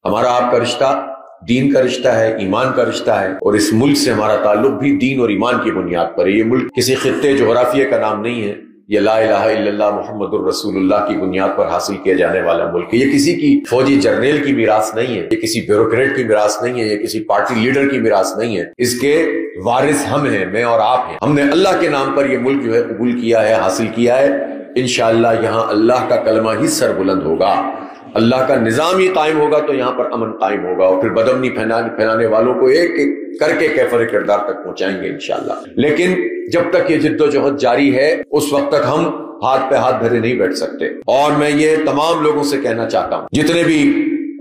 ہمارا آپ کا رشتہ دین کا رشتہ ہے، ایمان کا رشتہ ہے، اور اس ملک سے ہمارا تعلق بھی دین اور ایمان کی بنیاد پر ہے۔ یہ ملک کسی خطے جغرافیے کا نام نہیں ہے، یہ لا الہ الا اللہ محمد الرسول اللہ کی بنیاد پر حاصل کیا جانے والا ملک ہے۔ یہ کسی کی فوجی جرنیل کی میراث نہیں ہے، یہ کسی بیوروکریٹ کی میراث نہیں ہے، یہ کسی پارٹی لیڈر کی میراث نہیں ہے۔ اس کے وارث ہم ہیں، میں اور آپ ہیں۔ ہم نے اللہ کے نام پر یہ ملک جو ہے قبول کیا ہے، حاصل کیا ہے۔ انشاءاللہ یہاں اللہ کا کلمہ ہی سر بلند ہوگا، اللہ کا نظام ہی قائم ہوگا، تو یہاں پر امن قائم ہوگا، اور پھر بدامنی پھیلانے والوں کو ایک ایک کر کے کیفر کردار تک پہنچائیں گے انشاءاللہ۔ لیکن جب تک یہ جد و جہد جاری ہے اس وقت تک ہم ہاتھ پہ ہاتھ دھرے نہیں بیٹھ سکتے۔ اور میں یہ تمام لوگوں سے کہنا چاہتا ہوں، جتنے بھی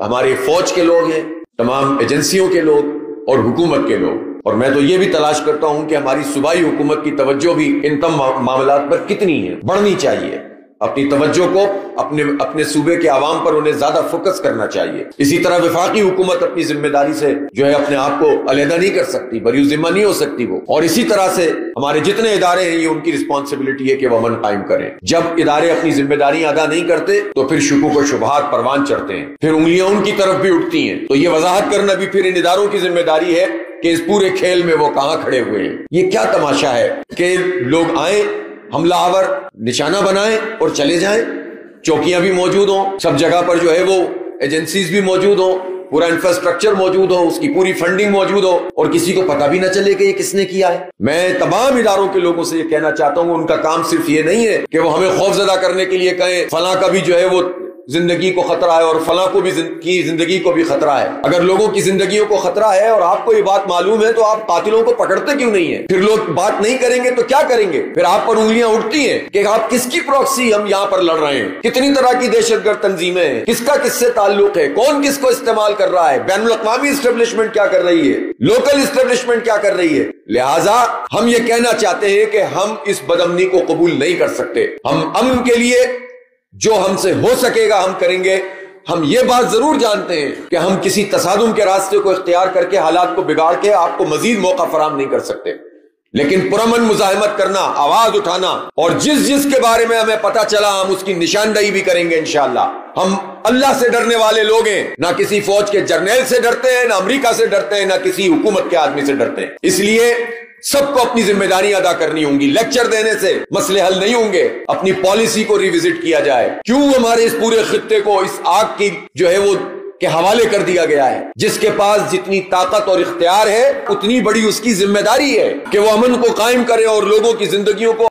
ہماری فوج کے لوگ ہیں، تمام ایجنسیوں کے لوگ اور حکومت کے لوگ، اور میں تو یہ بھی تلاش کرتا ہوں کہ ہماری صوبائی حکومت کی توجہ بھی ان تمام معاملات پر کتنی ہے، بڑھنی چاہیے۔ اپنی توجہ کو اپنے صوبے کے عوام پر انہیں زیادہ فوکس کرنا چاہیے۔ اسی طرح وفاقی حکومت اپنی ذمہ داری سے جو ہے اپنے آپ کو علیحدہ نہیں کر سکتی، بری ذمہ نہیں ہو سکتی وہ، اور اسی طرح سے ہمارے جتنے ادارے ہیں یہ ان کی رسپانسبلٹی ہے کہ وہ امن قائم کریں۔ جب ادارے اپنی ذمہ داریاں ادا نہیں کرتے تو پھر شکوک و شبہات پروان چڑھتے ہیں، پھر انگلیاں ان کی طرف بھی اٹھتی ہیں۔ تو یہ وضاحت کرنا بھی پھر ان اداروں کی ذمہ داری ہے کہ اس پورے کھیل میں وہ کہاں کھڑے ہوئے ہیں۔ یہ کیا تماشا ہے کہ لوگ آئیں، حملہ آور نشانہ بنائیں اور چلے جائیں، چوکیاں بھی موجود ہوں، سب جگہ پر جو ہے وہ ایجنسیز بھی موجود ہوں، پورا انفراسٹرکچر موجود ہو، اس کی پوری فنڈنگ موجود ہو، اور کسی کو پتہ بھی نہ چلے کہ یہ کس نے کیا ہے۔ میں تمام اداروں کے لوگوں سے یہ کہنا چاہتا ہوں، ان کا کام صرف یہ نہیں ہے کہ وہ ہمیں خوفزدہ کرنے کے لیے کہیں فلاں کا بھی جو ہے وہ زندگی کو خطرہ ہے اور فلاں کو بھی کی زندگی کو بھی خطرہ ہے۔ اگر لوگوں کی زندگیوں کو خطرہ ہے اور آپ کو یہ بات معلوم ہے تو آپ قاتلوں کو پکڑتے کیوں نہیں ہیں؟ پھر لوگ بات نہیں کریں گے تو کیا کریں گے؟ پھر آپ پر انگلیاں اٹھتی ہیں کہ آپ کس کی پراکسی ہم یہاں پر لڑ رہے ہیں، کتنی طرح کی دہشت گرد تنظیمیں ہیں، کس کا کس سے تعلق ہے، کون کس کو استعمال کر رہا ہے، بین الاقوامی اسٹیبلشمنٹ کیا کر رہی ہے، لوکل اسٹیبلشمنٹ کیا کر رہی ہے۔ لہٰذا ہم یہ کہنا چاہتے ہیں کہ ہم اس بدامنی کو قبول نہیں کر سکتے۔ ہم امن کے لیے جو ہم سے ہو سکے گا ہم کریں گے۔ ہم یہ بات ضرور جانتے ہیں کہ ہم کسی تصادم کے راستے کو اختیار کر کے حالات کو بگاڑ کے آپ کو مزید موقع فراہم نہیں کر سکتے، لیکن پرامن مزاحمت کرنا، آواز اٹھانا، اور جس کے بارے میں ہمیں پتہ چلا ہم اس کی نشاندہی بھی کریں گے انشاءاللہ۔ ہم اللہ سے ڈرنے والے لوگ ہیں، نہ کسی فوج کے جرنیل سے ڈرتے ہیں، نہ امریکہ سے ڈرتے ہیں، نہ کسی حکومت کے آدمی سے ڈرتے ہیں۔ اس لیے سب کو اپنی ذمہ داریاں ادا کرنی ہوں گی۔ لیکچر دینے سے مسئلے حل نہیں ہوں گے، اپنی پالیسی کو ریوزٹ کیا جائے۔ کیوں ہمارے اس پورے خطے کو اس آگ کی جو ہے وہ کے حوالے کر دیا گیا ہے؟ جس کے پاس جتنی طاقت اور اختیار ہے اتنی بڑی اس کی ذمہ داری ہے کہ وہ امن کو قائم کرے اور لوگوں کی زندگیوں کو